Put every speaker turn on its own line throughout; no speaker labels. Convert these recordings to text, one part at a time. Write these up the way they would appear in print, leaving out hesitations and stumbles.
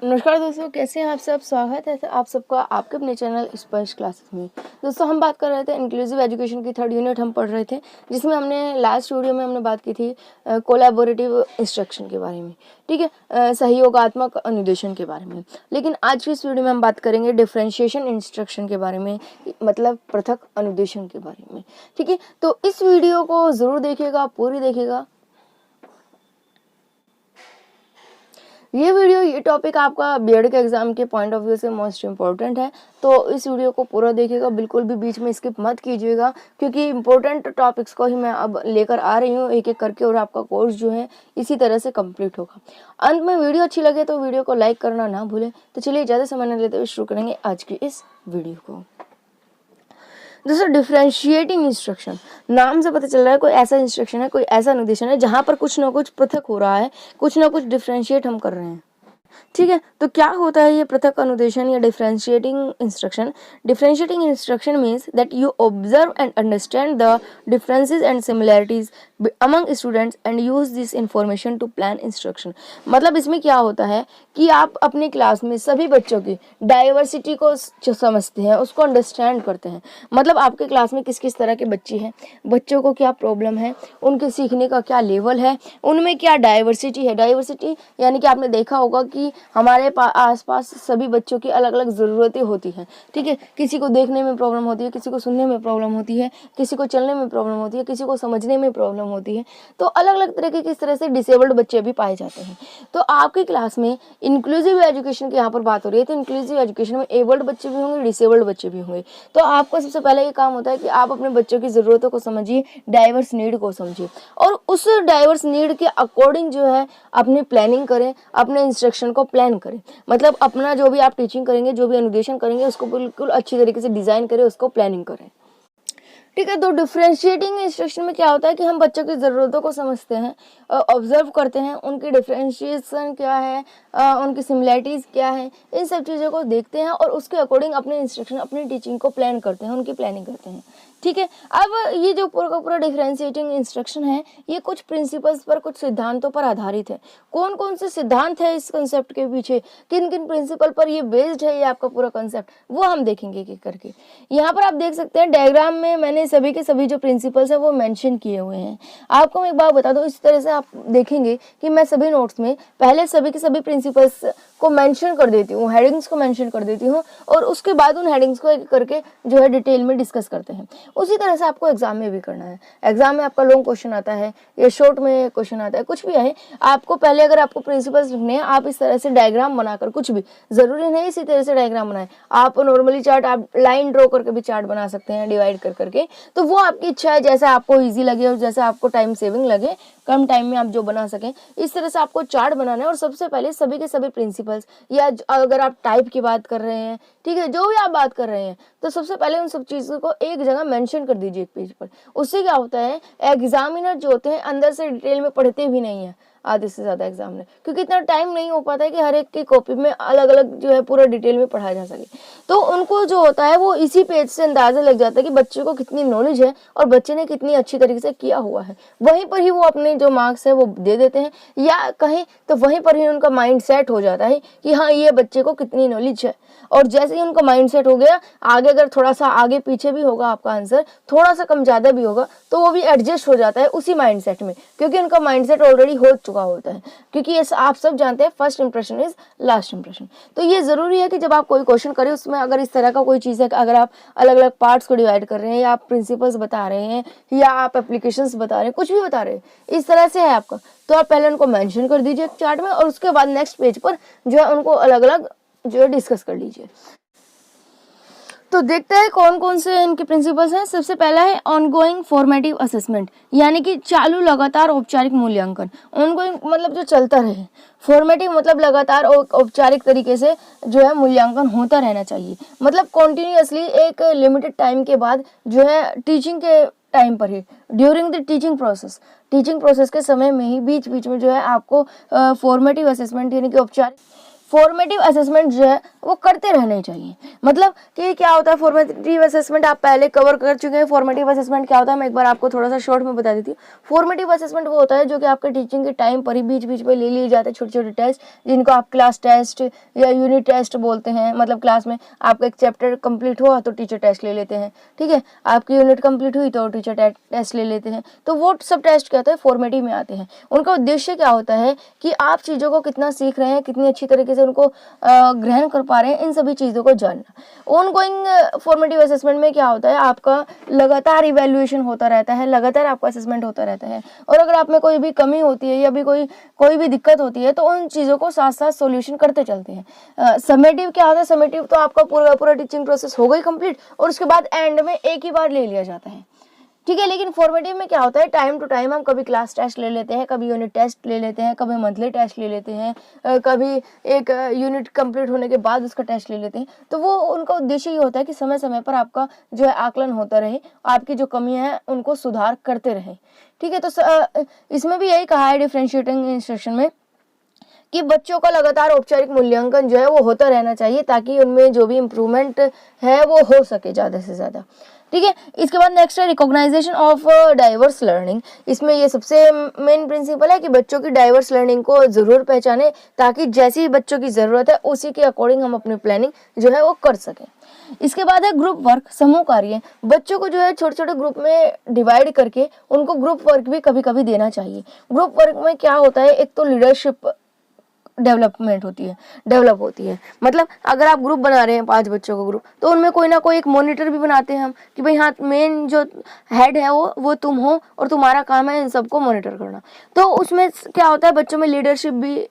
नमस्कार दोस्तों, कैसे हैं आप सब। स्वागत है आप सबका आपके अपने चैनल स्पर्श क्लासेस में। दोस्तों, हम बात कर रहे थे इंक्लूसिव एजुकेशन की 3rd यूनिट हम पढ़ रहे थे, जिसमें हमने लास्ट वीडियो में हमने बात की थी कोलैबोरेटिव इंस्ट्रक्शन के बारे में। ठीक है, सहयोगात्मक अनुदेशन के बारे में। लेकिन आज की इस वीडियो में हम बात करेंगे डिफरेंशिएशन इंस्ट्रक्शन के बारे में, मतलब पृथक अनुदेशन के बारे में। ठीक है, तो इस वीडियो को ज़रूर देखिएगा, पूरी देखिएगा। ये टॉपिक आपका बीएड के एग्जाम के पॉइंट ऑफ व्यू से मोस्ट इम्पोर्टेंट है, तो इस वीडियो को पूरा देखिएगा, बिल्कुल भी बीच में स्किप मत कीजिएगा, क्योंकि इम्पोर्टेंट टॉपिक्स को ही मैं अब लेकर आ रही हूँ एक एक करके, और आपका कोर्स जो है इसी तरह से कंप्लीट होगा। अंत में वीडियो अच्छी लगे तो वीडियो को लाइक करना ना भूलें। तो चलिए ज़्यादा समय न लेते हुए शुरू करेंगे आज की इस वीडियो को। दोस्तों, डिफरेंशिएटिंग इंस्ट्रक्शन नाम से पता चल रहा है कोई ऐसा इंस्ट्रक्शन है, कोई ऐसा निर्देशन है जहाँ पर कुछ ना कुछ पृथक हो रहा है, कुछ ना कुछ डिफरेंशिएट हम कर रहे हैं। ठीक है, तो क्या होता है ये पृथक अनुदेशन या differentiating instruction. Differentiating instruction means that you observe and understand the differences and similarities among students and use this information to plan instruction. मतलब इसमें क्या होता है कि आप अपनी क्लास में सभी बच्चों की डाइवर्सिटी को जो समझते हैं, उसको अंडरस्टैंड करते हैं। मतलब आपके क्लास में किस किस तरह के बच्चे हैं, बच्चों को क्या प्रॉब्लम है, उनके सीखने का क्या लेवल है, उनमें क्या डाइवर्सिटी है। डाइवर्सिटी यानी कि आपने देखा होगा कि हमारे आसपास सभी बच्चों की अलग अलग ज़रूरतें होती हैं। ठीक है, किसी को देखने में प्रॉब्लम होती है, किसी को सुनने में प्रॉब्लम होती है, किसी को चलने में प्रॉब्लम होती है, किसी को समझने में प्रॉब्लम होती है। तो अलग अलग तरह के किस तरह से डिसेबल्ड बच्चे भी पाए जाते हैं। तो आपकी क्लास में इंक्लूसिव एजुकेशन की यहाँ पर बात हो रही है, तो इंक्लूसिव एजुकेशन में एबल्ड बच्चे भी होंगे, डिसेबल्ड बच्चे भी होंगे। तो आपका सबसे पहले ये काम होता है कि आप अपने बच्चों की ज़रूरतों को समझिए, डाइवर्स नीड को समझिए, और उस डाइवर्स नीड के अकॉर्डिंग जो है अपनी प्लानिंग करें, अपने इंस्ट्रक्शन को प्लान करें। मतलब अपना जो भी आप टीचिंग करेंगे, जो भी अनुदेशन करेंगे, उसको बिल्कुल अच्छी तरीके से डिज़ाइन करें, उसको प्लानिंग करें। ठीक है, तो डिफरेंशिएटिंग इंस्ट्रक्शन में क्या होता है कि हम बच्चों की ज़रूरतों को समझते हैं, ऑब्जर्व करते हैं, उनकी डिफरेंशिएशन क्या है, उनकी सिमिलैरिटीज़ क्या है, इन सब चीज़ों को देखते हैं और उसके अकॉर्डिंग अपने इंस्ट्रक्शन, अपनी टीचिंग को प्लान करते हैं, उनकी प्लानिंग करते हैं। ठीक है, अब ये जो पूरा का पूरा डिफरेंशिएटिंग इंस्ट्रक्शन है, ये कुछ प्रिंसिपल्स पर, कुछ सिद्धांतों पर आधारित है। कौन कौन से सिद्धांत है इस कंसेप्ट के पीछे, किन किन प्रिंसिपल पर ये बेस्ड है, ये आपका पूरा कंसेप्ट, वो हम देखेंगे एक एक करके। यहाँ पर आप देख सकते हैं डायग्राम में मैंने सभी के सभी जो प्रिंसिपल्स है वो मेंशन किए हुए हैं। आपको मैं एक बात बता दूं, इस तरह से आप देखेंगे कि मैं सभी नोट्स में पहले सभी के सभी प्रिंसिपल्स को मेंशन कर देती हूँ, हेडिंग्स को मेंशन कर देती हूँ, और उसके बाद उन हेडिंग्स को एक करके जो है डिटेल में डिस्कस करते हैं। उसी तरह से आपको एग्जाम में भी करना है। एग्जाम में आपका लॉन्ग क्वेश्चन आता है या शॉर्ट में क्वेश्चन आता है, कुछ भी है, आपको पहले अगर आपको प्रिंसिपल्स लिखने हैं, आप इस तरह से डायग्राम बनाकर, कुछ भी जरूरी नहीं इसी तरह से डायग्राम बनाए, आप नॉर्मली चार्ट, आप लाइन ड्रॉ करके भी चार्ट बना सकते हैं डिवाइड कर करके। तो वो आपकी इच्छा है, जैसा आपको ईजी लगे और जैसा आपको टाइम सेविंग लगे, कम टाइम में आप जो बना सकें, इस तरह से आपको चार्ट बनाना है। और सबसे पहले सभी के सभी प्रिंसिपल्स, या अगर आप टाइप की बात कर रहे हैं, ठीक है, जो भी आप बात कर रहे हैं, तो सबसे पहले उन सब चीज़ों को एक जगह मेंशन कर दीजिए एक पेज पर। उससे क्या होता है, एग्जामिनर जो होते हैं अंदर से डिटेल में पढ़ते भी नहीं है आधे से ज़्यादा एग्जामिनर, क्योंकि इतना टाइम नहीं हो पाता है कि हर एक की कॉपी में अलग अलग जो है पूरा डिटेल में पढ़ाया जा सके। तो उनको जो होता है वो इसी पेज से अंदाजा लग जाता है कि बच्चे को कितनी नॉलेज है और बच्चे ने कितनी अच्छी तरीके से किया हुआ है। वहीं पर ही वो अपने जो मार्क्स है वो दे देते हैं, या कहें तो वहीं पर ही उनका माइंड सेट हो जाता है कि हाँ, ये बच्चे को कितनी नॉलेज है। और जैसे ही उनका माइंड सेट हो गया, आगे अगर थोड़ा सा आगे पीछे भी होगा आपका आंसर, थोड़ा सा कम ज़्यादा भी होगा, तो वो भी एडजस्ट हो जाता है उसी माइंड सेट में, क्योंकि उनका माइंड सेट ऑलरेडी हो चुका होता है। क्योंकि ये आप सब जानते हैं, first impression is last impression. तो ये ज़रूरी है कि जब आप कोई क्वेश्चन करें, उसमें अगर इस तरह का कोई चीज़ है, अगर आप अलग अलग पार्ट्स को डिवाइड कर रहे हैं, या आप प्रिंसिपल्स बता रहे हैं, या आप एप्लीकेशंस बता रहे हैं, कुछ भी बता रहे हैं, इस तरह से है आपका, तो आप पहले उनको मेंशन कर दीजिए चार्ट में, और उसके बाद नेक्स्ट पेज पर जो है उनको अलग अलग जो है डिस्कस कर लीजिए। तो देखते हैं कौन कौन से इनके प्रिंसिपल्स हैं। सबसे पहला है ऑनगोइंग फॉर्मेटिव असेसमेंट, यानी कि चालू लगातार औपचारिक मूल्यांकन। ऑनगोइंग मतलब जो चलता रहे, फॉर्मेटिव मतलब लगातार और औपचारिक तरीके से जो है मूल्यांकन होता रहना चाहिए। मतलब कॉन्टिन्यूसली एक लिमिटेड टाइम के बाद जो है टीचिंग के टाइम पर ही, ड्यूरिंग द टीचिंग प्रोसेस के समय में ही बीच बीच में जो है आपको फॉर्मेटिव असेसमेंट यानी कि फॉर्मेटिव असेसमेंट जो है वो करते रहने चाहिए। मतलब कि क्या होता है फॉर्मेटिव असेसमेंट, आप पहले कवर कर चुके हैं। फॉर्मेटिव असेसमेंट क्या होता है मैं एक बार आपको थोड़ा सा शॉर्ट में बता देती हूँ। फॉर्मेटिव असेसमेंट वो होता है जो कि आपके टीचिंग के टाइम पर ही बीच बीच में ले लिए जाते हैं छोटे छोटे टेस्ट, जिनको आप क्लास टेस्ट या यूनिट टेस्ट बोलते हैं। मतलब क्लास में आपका एक चैप्टर कंप्लीट हुआ तो टीचर टेस्ट ले लेते हैं, ठीक है, आपकी यूनिट कंप्लीट हुई तो टीचर टेस्ट ले लेते हैं। तो वो सब टेस्ट क्या होता है फॉर्मेटिव में आते हैं। उनका उद्देश्य क्या होता है कि आप चीज़ों को कितना सीख रहे हैं, कितनी अच्छी तरीके से उनको ग्रहण कर पा रहे हैं, इन सभी चीज़ों को जानना। ऑनगोइंग फॉर्मेटिव असेसमेंट में क्या होता है आपका लगातार इवैल्यूएशन होता रहता है, लगातार आपका असेसमेंट होता रहता है। और अगर आप में कोई भी कमी होती है या भी कोई भी दिक्कत होती है तो उन चीज़ों को साथ साथ सॉल्यूशन करते चलते हैं। समेटिव क्या होता है, समेटिव तो आपका पूरा टीचिंग प्रोसेस हो गई कंप्लीट और उसके बाद एंड में एक ही बार ले लिया जाता है, ठीक है। लेकिन फॉर्मेटिव में क्या होता है टाइम टू टाइम हम कभी क्लास टेस्ट ले लेते हैं, कभी यूनिट टेस्ट ले लेते हैं, कभी मंथली टेस्ट ले लेते हैं, कभी एक यूनिट कंप्लीट होने के बाद उसका टेस्ट ले लेते हैं। तो वो उनका उद्देश्य ये होता है कि समय समय पर आपका जो है आकलन होता रहे, आपकी जो कमियां हैं उनको सुधार करते रहे, ठीक है। तो इसमें भी यही कहा है डिफरेंशिएटिंग इंस्ट्रक्शन में कि बच्चों का लगातार औपचारिक मूल्यांकन जो है वो होता रहना चाहिए ताकि उनमें जो भी इम्प्रूवमेंट है वो हो सके ज़्यादा से ज़्यादा, ठीक है। इसके बाद नेक्स्ट है रिकॉग्नाइजेशन ऑफ डाइवर्स लर्निंग। इसमें ये सबसे मेन प्रिंसिपल है कि बच्चों की डाइवर्स लर्निंग को ज़रूर पहचानें ताकि जैसी बच्चों की ज़रूरत है उसी के अकॉर्डिंग हम अपनी प्लानिंग जो है वो कर सकें। इसके बाद है ग्रुप वर्क, समूह कार्य। बच्चों को जो है छोटे छोटे ग्रुप में डिवाइड करके उनको ग्रुप वर्क भी कभी कभी देना चाहिए। ग्रुप वर्क में क्या होता है, एक तो लीडरशिप डेवलप होती है। मतलब अगर आप ग्रुप बना रहे हैं 5 बच्चों का ग्रुप, तो उनमें कोई ना कोई एक मॉनिटर भी बनाते हैं हम कि भाई हाँ मेन जो हेड है वो तुम हो और तुम्हारा काम है इन सबको मॉनिटर करना। तो उसमें क्या होता है बच्चों में लीडरशिप भी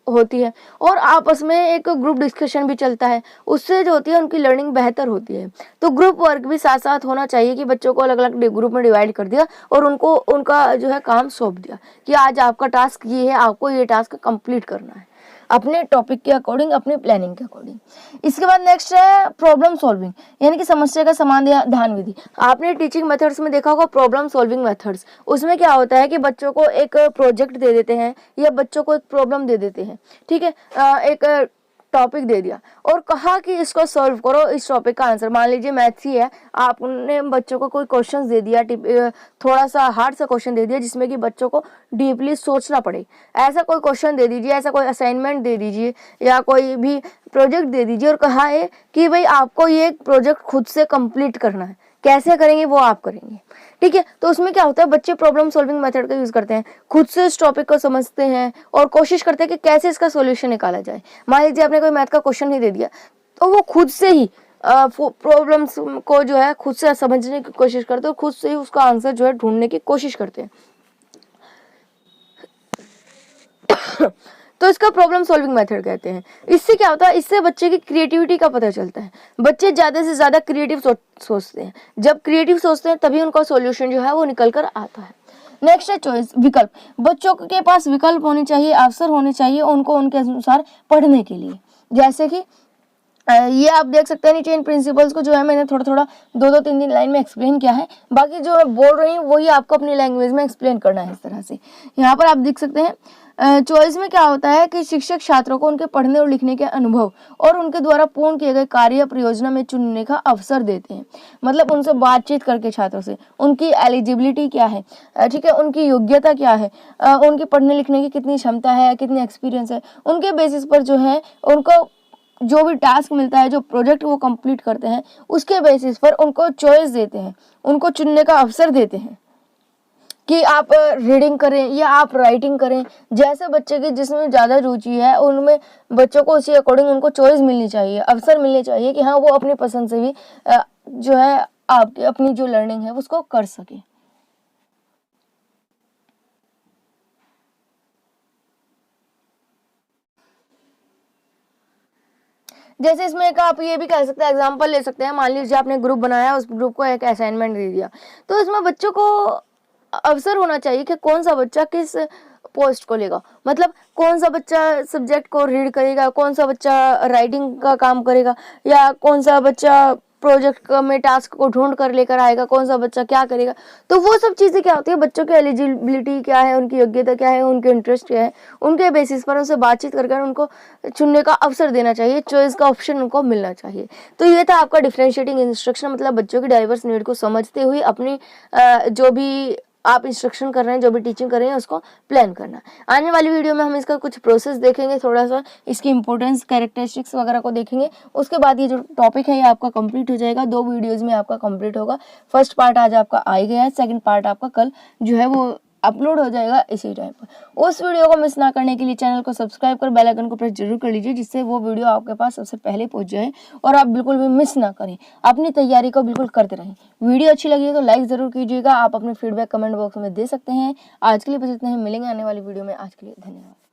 होती है और आपस में एक ग्रुप डिस्कशन भी चलता है, उससे जो होती है उनकी लर्निंग बेहतर होती है। तो ग्रुप वर्क भी साथ साथ होना चाहिए कि बच्चों को अलग अलग ग्रुप में डिवाइड कर दिया और उनको उनका जो है काम सौंप दिया कि आज आपका टास्क ये है, आपको ये टास्क कंप्लीट करना है अपने टॉपिक के अकॉर्डिंग, अपनी प्लानिंग के अकॉर्डिंग। इसके बाद नेक्स्ट है प्रॉब्लम सॉल्विंग, यानी कि समस्या का समाधान विधि। आपने टीचिंग मेथड्स में देखा होगा प्रॉब्लम सॉल्विंग मेथड्स। उसमें क्या होता है कि बच्चों को एक प्रोजेक्ट दे देते हैं या बच्चों को एक प्रॉब्लम दे देते हैं, ठीक है, एक टॉपिक दे दिया और कहा कि इसको सॉल्व करो, इस टॉपिक का आंसर। मान लीजिए मैथ्स ही है, आपने बच्चों को कोई क्वेश्चन दे दिया, थोड़ा सा हार्ड सा क्वेश्चन दे दिया जिसमें कि बच्चों को डीपली सोचना पड़े। ऐसा कोई क्वेश्चन दे दीजिए, ऐसा कोई असाइनमेंट दे दीजिए या कोई भी प्रोजेक्ट दे दीजिए और कहा है कि भाई आपको ये प्रोजेक्ट खुद से कंप्लीट करना है। कैसे करेंगे वो आप करेंगे, ठीक है। तो उसमें क्या होता है बच्चे प्रॉब्लम सॉल्विंग मेथड का यूज करते हैं, खुद से इस टॉपिक को समझते हैं और कोशिश करते हैं कि कैसे इसका सॉल्यूशन निकाला जाए। मान लीजिए आपने कोई मैथ का क्वेश्चन ही दे दिया तो वो खुद से ही प्रॉब्लम्स को जो है खुद से समझने की कोशिश करते हैं और खुद से ही उसका आंसर जो है ढूंढने की कोशिश करते हैं। तो इसका प्रॉब्लम सॉल्विंग मेथड कहते हैं। इससे क्या होता है, इससे बच्चे की क्रिएटिविटी का पता चलता है। बच्चे ज्यादा से ज्यादा क्रिएटिव सोचते हैं, जब क्रिएटिव सोचते हैं तभी उनका सॉल्यूशन जो है वो निकल कर आता है। नेक्स्ट है चॉइस, विकल्प। बच्चों के पास विकल्प होने चाहिए, अवसर होने चाहिए उनको उनके अनुसार पढ़ने के लिए। जैसे कि ये आप देख सकते हैं नीचे इन प्रिंसिपल्स को जो है मैंने थोड़ा थोड़ा 2-3 लाइन में एक्सप्लेन किया है। बाकी जो मैं बोल रही हूँ वही आपको अपनी लैंग्वेज में एक्सप्लेन करना है इस तरह से। यहाँ पर आप देख सकते हैं चॉइस में क्या होता है कि शिक्षक छात्रों को उनके पढ़ने और लिखने के अनुभव और उनके द्वारा पूर्ण किए गए कार्य या परियोजना में चुनने का अवसर देते हैं। मतलब उनसे बातचीत करके छात्रों से उनकी एलिजिबिलिटी क्या है, ठीक है, उनकी योग्यता क्या है, उनकी पढ़ने लिखने की कितनी क्षमता है, कितनी एक्सपीरियंस है, उनके बेसिस पर जो है उनको जो भी टास्क मिलता है, जो प्रोजेक्ट वो कंप्लीट करते हैं उसके बेसिस पर उनको चॉइस देते हैं, उनको चुनने का अवसर देते हैं कि आप रीडिंग करें या आप राइटिंग करें। जैसे बच्चे की जिसमें ज़्यादा रुचि है उनमें बच्चों को उसी अकॉर्डिंग उनको चॉइस मिलनी चाहिए, अवसर मिलने चाहिए कि हाँ वो अपनी पसंद से भी जो है आपकी अपनी जो लर्निंग है उसको कर सके। जैसे इसमें एक आप ये भी कह सकते हैं, एग्जांपल ले सकते हैं। मान लीजिए आपने ग्रुप बनाया, उस ग्रुप को एक असाइनमेंट दे दिया, तो इसमें बच्चों को अवसर होना चाहिए कि कौन सा बच्चा किस पोस्ट को लेगा। मतलब कौन सा बच्चा सब्जेक्ट को रीड करेगा, कौन सा बच्चा राइटिंग का काम करेगा या कौन सा बच्चा प्रोजेक्ट में टास्क को ढूंढ कर लेकर आएगा, कौन सा बच्चा क्या करेगा। तो वो सब चीज़ें क्या होती है, बच्चों की एलिजिबिलिटी क्या है, उनकी योग्यता क्या है, उनके इंटरेस्ट क्या है, उनके बेसिस पर उनसे बातचीत करके उनको चुनने का अवसर देना चाहिए, चॉइस का ऑप्शन उनको मिलना चाहिए। तो ये था आपका डिफरेंशिएटिंग इंस्ट्रक्शन, मतलब बच्चों की डाइवर्स नीड को समझते हुए अपनी जो भी आप इंस्ट्रक्शन कर रहे हैं, जो भी टीचिंग कर रहे हैं, उसको प्लान करना। आने वाली वीडियो में हम इसका कुछ प्रोसेस देखेंगे, थोड़ा सा इसकी इंपॉर्टेंस, कैरेक्टरिस्टिक्स वगैरह को देखेंगे। उसके बाद ये जो टॉपिक है ये आपका कंप्लीट हो जाएगा, 2 वीडियोस में आपका कंप्लीट होगा। फर्स्ट पार्ट आज आपका आ ही गया है, सेकंड पार्ट आपका कल जो है वो अपलोड हो जाएगा इसी टाइम पर। उस वीडियो को मिस ना करने के लिए चैनल को सब्सक्राइब कर बेल आइकन को प्रेस जरूर कर लीजिए, जिससे वो वीडियो आपके पास सबसे पहले पहुंच जाए और आप बिल्कुल भी मिस ना करें। अपनी तैयारी को बिल्कुल करते रहें। वीडियो अच्छी लगी है तो लाइक जरूर कीजिएगा। आप अपने फीडबैक कमेंट बॉक्स में दे सकते हैं। आज के लिए बस इतना ही, मिलेंगे आने वाली वीडियो में। आज के लिए धन्यवाद।